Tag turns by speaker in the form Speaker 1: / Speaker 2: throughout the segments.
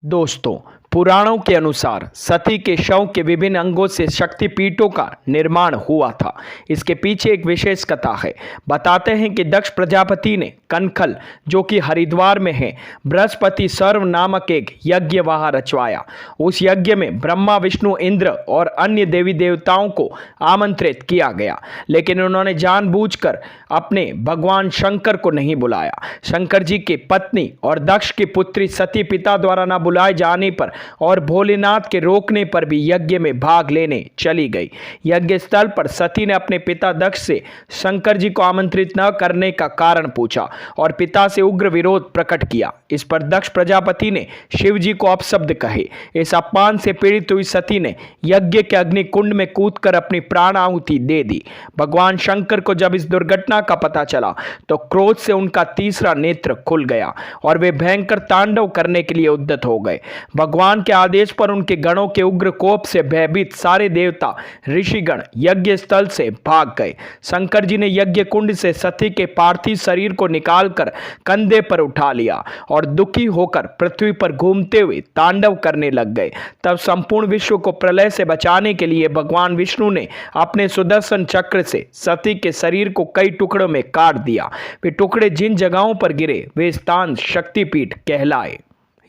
Speaker 1: दोस्तों, पुराणों के अनुसार सती के शव के विभिन्न अंगों से शक्तिपीठों का निर्माण हुआ था। इसके पीछे एक विशेष कथा है। बताते हैं कि दक्ष प्रजापति ने कनखल, जो कि हरिद्वार में है, बृहस्पति सर्व नामक एक यज्ञ वहां रचवाया। उस यज्ञ में ब्रह्मा, विष्णु, इंद्र और अन्य देवी देवताओं को आमंत्रित किया गया, लेकिन उन्होंने जानबूझकर अपने भगवान शंकर को नहीं बुलाया। शंकर जी की पत्नी और दक्ष की पुत्री सती पिता द्वारा न बुलाए जाने पर और भोलेनाथ के रोकने पर भी यज्ञ में भाग लेने चली गई। यज्ञ स्थल पर सती ने अपने पिता दक्ष से शंकर जी को आमंत्रित न करने का कारण पूछा और पिता से उग्र विरोध प्रकट किया। इस पर दक्ष प्रजापति ने शिव जी को अपशब्द कहे। इस अपमान से पीड़ित हुई सती ने यज्ञ के अग्नि कुंड में कूदकर अपनी प्राण आहुति दे दी। भगवान शंकर को जब इस दुर्घटना का पता चला तो क्रोध से उनका तीसरा नेत्र खुल गया और वे भयंकर तांडव करने के लिए उद्यत हो गए। भगवान के आदेश पर उनके गणों के उग्र कोप से भयभीत सारे देवता ऋषिगण यज्ञ स्थल से भाग गए। शंकर जी ने यज्ञ कुंड से सती के पार्थिव शरीर को निकालकर कंधे पर उठा लिया और दुखी होकर पृथ्वी पर घूमते हुए तांडव करने लग गए। तब संपूर्ण विश्व को प्रलय से बचाने के लिए भगवान विष्णु ने अपने सुदर्शन चक्र से सती के शरीर को कई टुकड़ों में काट दिया। वे टुकड़े जिन जगहों पर गिरे वे स्थान शक्तिपीठ कहलाए।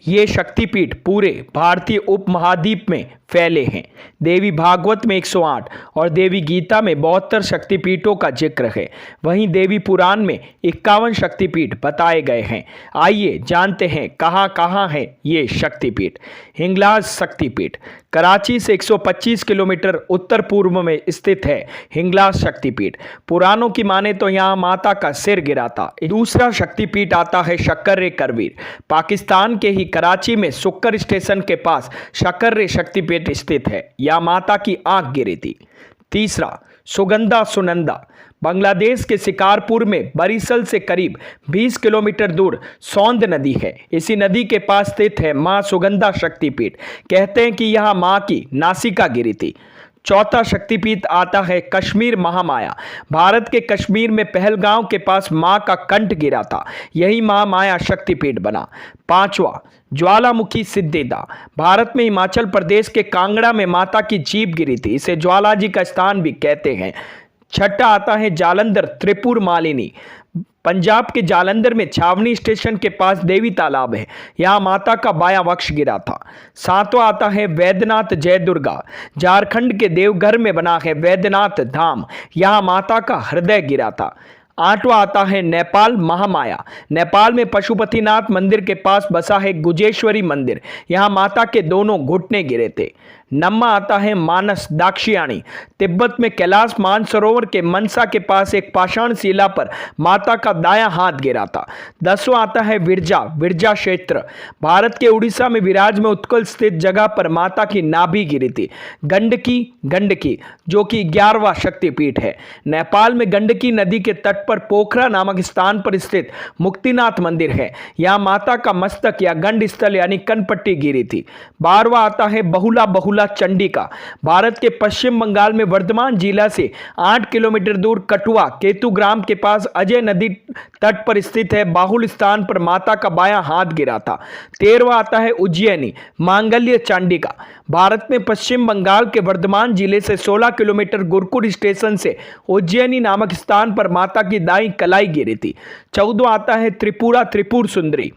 Speaker 1: ये शक्तिपीठ पूरे भारतीय उपमहाद्वीप में फैले हैं। देवी भागवत में 108 और देवी गीता में 72 शक्तिपीठों का जिक्र है। वहीं देवी पुराण में 51 शक्तिपीठ बताए गए हैं। आइए जानते हैं कहाँ कहाँ है ये शक्तिपीठ। हिंगलाज शक्तिपीठ कराची से 125 किलोमीटर उत्तर पूर्व में स्थित है। हिंगलाज शक्तिपीठ पुराणों की माने तो यहाँ माता का सिर गिरा था। दूसरा शक्तिपीठ आता है शक्कर्रे करवीर। पाकिस्तान के ही कराची में सुक्कर स्टेशन के पास शक्कर्रे शक्तिपीठ स्थित है। यह माता की आंख गिरी थी। तीसरा सुगंधा सुनंदा बांग्लादेश के शिकारपुर में बरिसल से करीब 20 किलोमीटर दूर सौंद नदी है। इसी नदी के पास स्थित है मां सुगंधा शक्तिपीठ। कहते हैं कि यह मां की नासिका गिरी थी। चौथा शक्तिपीठ आता है कश्मीर महामाया। भारत के कश्मीर में पहलगांव के पास मां का कंठ गिरा था। यही महामाया शक्तिपीठ बना। पांचवा ज्वालामुखी सिद्धिदा भारत में हिमाचल प्रदेश के कांगड़ा में माता की जीभ गिरी थी। इसे ज्वालाजी का स्थान भी कहते हैं। छठा आता है जालंधर त्रिपुर मालिनी। पंजाब के जालंधर में छावनी स्टेशन के पास देवी तालाब है। यहाँ माता का बायां वक्ष गिरा था। सातवां आता है वैद्यनाथ जय दुर्गा। झारखंड के देवघर में बना है वैद्यनाथ धाम। यहाँ माता का हृदय गिरा था। आठवां आता है नेपाल महामाया। नेपाल में पशुपतिनाथ मंदिर के पास बसा है गुजेश्वरी मंदिर। यहाँ माता के दोनों घुटने गिरे थे। नम्मा आता है मानस दाक्षियाणी। तिब्बत में कैलाश मानसरोवर के मनसा के पास एक पाषाण शिला पर माता का दायां हाथ गिरा था। 10वां आता है विरजा क्षेत्र। भारत के उड़ीसा में विराज में उत्कल स्थित जगह पर माता की नाभि गिरी थी। गंडकी जो कि 11वां शक्तिपीठ है। नेपाल में गंडकी नदी के तट पर पोखरा नामक स्थान पर स्थित मुक्तिनाथ मंदिर है। यहाँ माता का मस्तक या गंड स्थल यानी कनपट्टी गिरी थी। 12वां आता है बहुला चंडिका। भारत के पश्चिम बंगाल में वर्धमान जिला से 8 किलोमीटर दूर कटुआ केतुग्राम के पास अजय नदी तट पर स्थित है। बाहुल स्थान पर माता का बायां हाथ गिरा था। 13वां आता है उज्जैनी मांगल्य चांडिका। भारत में पश्चिम बंगाल के वर्धमान जिले से 16 किलोमीटर गुरकुर स्टेशन से उज्जैनी नामक स्थान पर माता की दाईं कलाई गिरी थी। 14वां आता है त्रिपुर सुंदरी।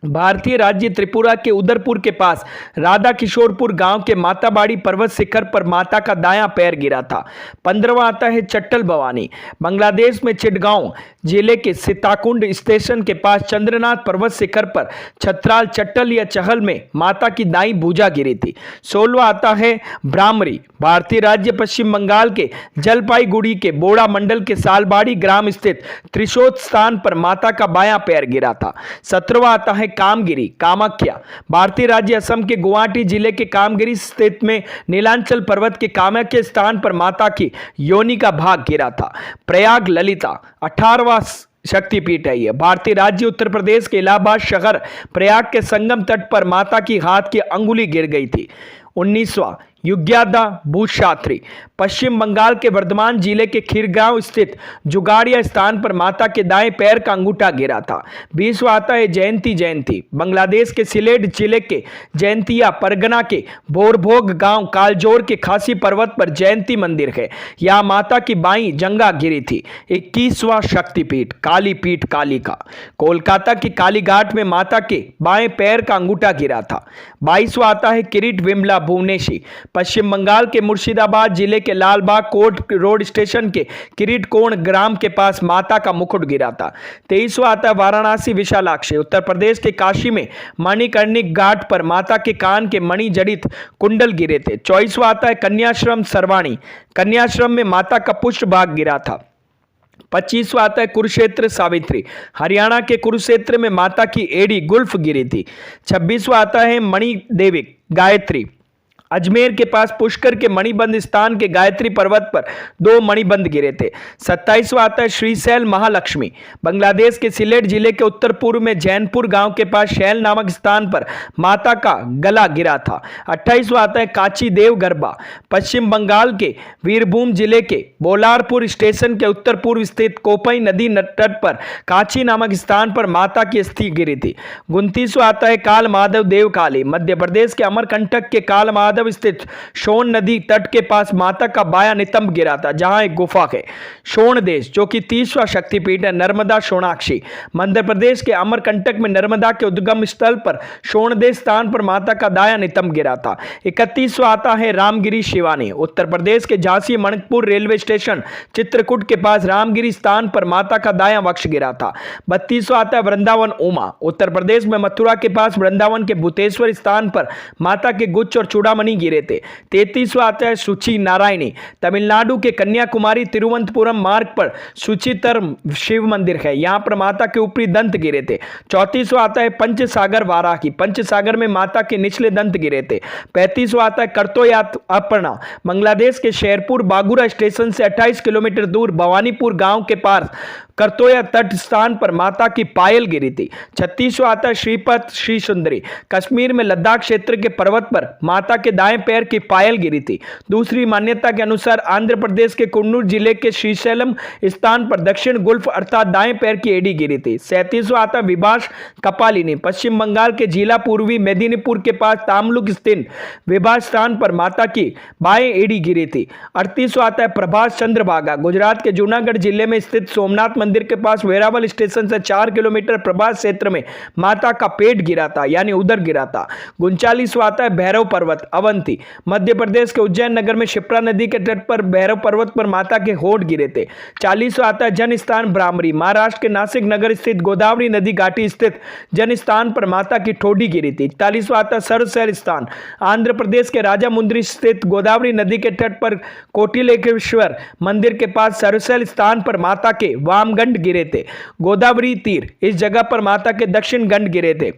Speaker 1: भारतीय राज्य त्रिपुरा के उदयपुर के पास राधा किशोरपुर गांव के माताबाड़ी पर्वत शिखर पर माता का दायां पैर गिरा था। 15वां आता है चट्टल भवानी। बांग्लादेश में चिटगांव जिले के सीताकुंड स्टेशन के पास चंद्रनाथ पर्वत शिखर पर छत्राल चट्टल या चहल में माता की दाईं भुजा गिरी थी। 16वां आता है भ्रामरी। भारतीय राज्य पश्चिम बंगाल के जलपाईगुड़ी के बोड़ा मंडल के सालबाड़ी ग्राम स्थित त्रिशोत स्थान पर माता का बायां पैर गिरा था। 17वां आता है कामगिरी कामाख्या। भारतीय राज्य असम के गुवाहाटी जिले के कामगिरी स्थित में नीलांचल पर्वत के कामाख्या स्थान पर माता की योनि का भाग गिरा था। प्रयाग ललिता 18वां शक्तिपीठ है। यह भारतीय राज्य उत्तर प्रदेश के इलाहाबाद शहर प्रयाग के संगम तट पर माता की हाथ की अंगुली गिर गई थी। 19वां युग्यादा भूशात्री। पश्चिम बंगाल के वर्धमान जिले के खीरगांव स्थित जुगाड़िया स्थान पर माता के दाएं पैर का अंगूठा गिरा था। 20वां आता है जयंती जयंती। बांग्लादेश के सिलेट जिले के जयंतिया परगना के बोरभोग गांव कालजोर के खासी पर्वत पर जयंती मंदिर है। यहां माता की बाईं जंगा गिरी थी। 21वां शक्तिपीठ काली पीठ कालिका। कोलकाता की कालीघाट में माता के बाएं पैर का अंगूठा गिरा था। 22वां आता है किरीट विमला भुवनेशी। पश्चिम बंगाल के मुर्शिदाबाद जिले के लालबाग कोर्ट रोड स्टेशन के किरीट कोण ग्राम के पास माता का मुकुट गिरा था। 23वां आता है वाराणसी विशालाक्षी। उत्तर प्रदेश के काशी में मणिकर्णिक घाट पर माता के कान के मणि जड़ित कुंडल गिरे थे। 24वां आता है कन्याश्रम सरवाणी। कन्याश्रम में माता का पुष्प भाग गिरा था। 25वां आता है कुरुक्षेत्र सावित्री। हरियाणा के कुरुक्षेत्र में माता की एड़ी गुल्फ गिरी थी। 26वां आता है मणिदेवी गायत्री। अजमेर के पास पुष्कर के मणिबंध स्थान के गायत्री पर्वत पर 2 मणिबंध गिरे थे। 27वां आता है श्रीशैल महालक्ष्मी। बांग्लादेश के सिलेट जिले के उत्तर पूर्व में जैनपुर गांव के पास शैल नामक स्थान पर माता का गला गिरा था। 28वां आता है काची देव गरबा। पश्चिम बंगाल के वीरभूम जिले के बोलारपुर स्टेशन के उत्तर पूर्व स्थित कोपई नदी तट पर काची नामक स्थान पर माता की अस्थि गिरी थी। 29वां आता है काल माधव देव काली। मध्य प्रदेश के अमरकंटक के काल माधव स्थित सोन नदी तट के पास माता का बाया नितंब गिरा था, जहां एक गुफा है। सोन देश जो कि 30वां शक्तिपीठ है नर्मदा सोनाक्षी। मध्य प्रदेश के अमरकंटक में नर्मदा के उद्गम स्थल पर सोन देश स्थान पर माता का दाया नितंब गिरा था। 31वां आता है रामगिरी शिवानी। उत्तर प्रदेश के झांसी मणिकपुर रेलवे स्टेशन चित्रकूट के पास रामगिरी स्थान पर माता का दाया वक्ष गिरा था। 32वां आता है वृंदावन उमा। उत्तर प्रदेश में मथुरा के पास वृंदावन के भूतेश्वर स्थान पर माता के गुच्छ और चूड़ामणि गिरे थे। 33वां आता है सुची नारायणी। तमिलनाडु के कन्याकुमारी तिरुवनंतपुरम मार्ग पर सुचितर शिव मंदिर है। यहां पर माता के ऊपरी दंत गिरे थे। 34वां आता है पंचसागर वाराही। पंचसागर में माता के निचले दंत गिरे थे। 35वां आता है करतोयात अपर्णा। बांग्लादेश के शेरपुर बागुरा स्टेशन से 28 किलोमीटर दूर भवानीपुर गांव के पास करतोया तट स्थान पर माता की पायल गिरी थी। 36वां आता है श्रीपद श्री सुंदरी। कश्मीर में लद्दाख क्षेत्र के पर्वत पर माता के दाएं पैर की पायल गिरी थी। दूसरी मान्यता के अनुसार आंध्र प्रदेश के कुन्नूर जिले के श्रीशैलम स्थान पर दक्षिण गुल्फ अर्थात दाएं पैर की एड़ी गिरी थी। 37वां आता है विभाष कपालिनी। पश्चिम बंगाल के जिला पूर्वी मेदिनीपुर के पास तामलुक स्थित विभाष स्थान पर माता की बाएं एड़ी गिरी थी। 38वां आता है प्रभास चंद्रभागा। गुजरात के जूनागढ़ जिले में स्थित सोमनाथ मंदिर के पास वेरावल स्टेशन से 4 किलोमीटर प्रभास क्षेत्र में माता का पेट गिरा था, यानी उदर गिरा था। 39वां आता है भैरव पर्वत अवंती। मध्य प्रदेश के उज्जैन नगर में शिप्रा नदी के तट पर भैरव पर्वत पर माता के होठ गिरे थे। 40वां आता है जन स्थान ब्राह्मणी। महाराष्ट्र के नासिक नगर स्थित गोदावरी नदी घाटी स्थित जन स्थान पर माता की ठोडी गिरी थी। 41वां आता है सरसैल स्थान। आंध्र प्रदेश के राजामुंद्री स्थित गोदावरी नदी के तट पर कोटिलेश्वर मंदिर के पास सरसैल स्थान पर माता के वामगंड गिरे थे। गोदावरी तीर इस जगह पर माता के दक्षिण गंड गिरे थे।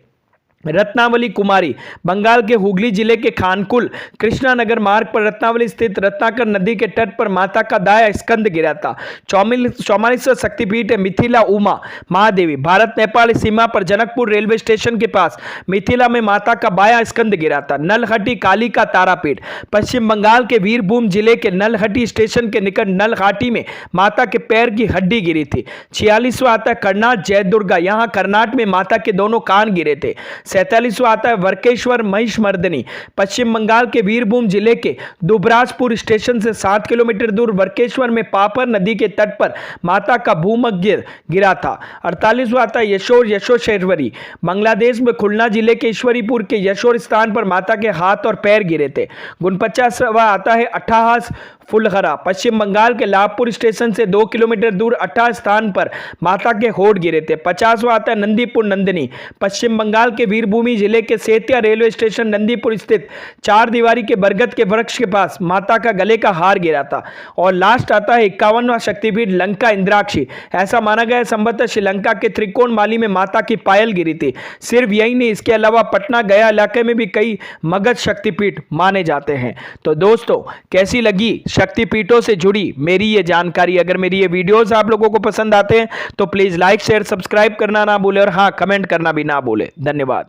Speaker 1: रत्नावली कुमारी। बंगाल के हुगली जिले के खानकुल कृष्णानगर मार्ग पर रत्नावली स्थित रत्नाकर नदी के तट पर माता का दाया स्कंद गिरा था। 44वां शक्तिपीठ है मिथिला उमा महादेवी। भारत नेपाल सीमा पर जनकपुर रेलवे स्टेशन के पास मिथिला में माता का बाया स्कंद गिरा था। नलहटी कालिका तारापीठ। पश्चिम बंगाल के वीरभूम जिले के नलहटी स्टेशन के निकट नलघाटी में माता के पैर की हड्डी गिरी थी। 46वां आता है कर्नाट जय दुर्गा। यहाँ कर्नाट में माता के दोनों कान गिरे थे। 47वां आता है वर्केश्वर महिषमर्दिनी। पश्चिम बंगाल के वीरभूम जिले के दुबराजपुर स्टेशन से 7 किलोमीटर दूर वर्केश्वर में पापर नदी के तट पर माता का भूमध्य गिरा था। 48वां आता है यशोरेश्वरी। बांग्लादेश में खुलना जिले के ईश्वरीपुर के यशोर स्थान पर माता के हाथ और पैर गिरे थे। 49वां आता है अट्ठाहास फुलहरा। पश्चिम बंगाल के लाभपुर स्टेशन से 2 किलोमीटर दूर अट्ठा स्थान पर माता के होठ गिरे थे। 50वां आता है नंदीपुर नंदिनी। पश्चिम बंगाल के वीरभूमि जिले के सेतिया रेलवे स्टेशन नंदीपुर स्थित 4 दीवारी के बरगद के वृक्ष के पास माता का गले का हार गिरा था। और लास्ट आता है 51वां शक्तिपीठ लंका इंद्राक्षी। ऐसा माना गया है संभवतः श्रीलंका के त्रिकोणमाली में माता की पायल गिरी थी। सिर्फ यही नहीं, इसके अलावा पटना गया इलाके में भी कई मगध शक्तिपीठ माने जाते हैं। तो दोस्तों, कैसी लगी शक्तिपीठों से जुड़ी मेरी ये जानकारी? अगर मेरी ये वीडियोस आप लोगों को पसंद आते हैं तो प्लीज लाइक शेयर सब्सक्राइब करना ना भूले और हाँ, कमेंट करना भी ना भूले। धन्यवाद।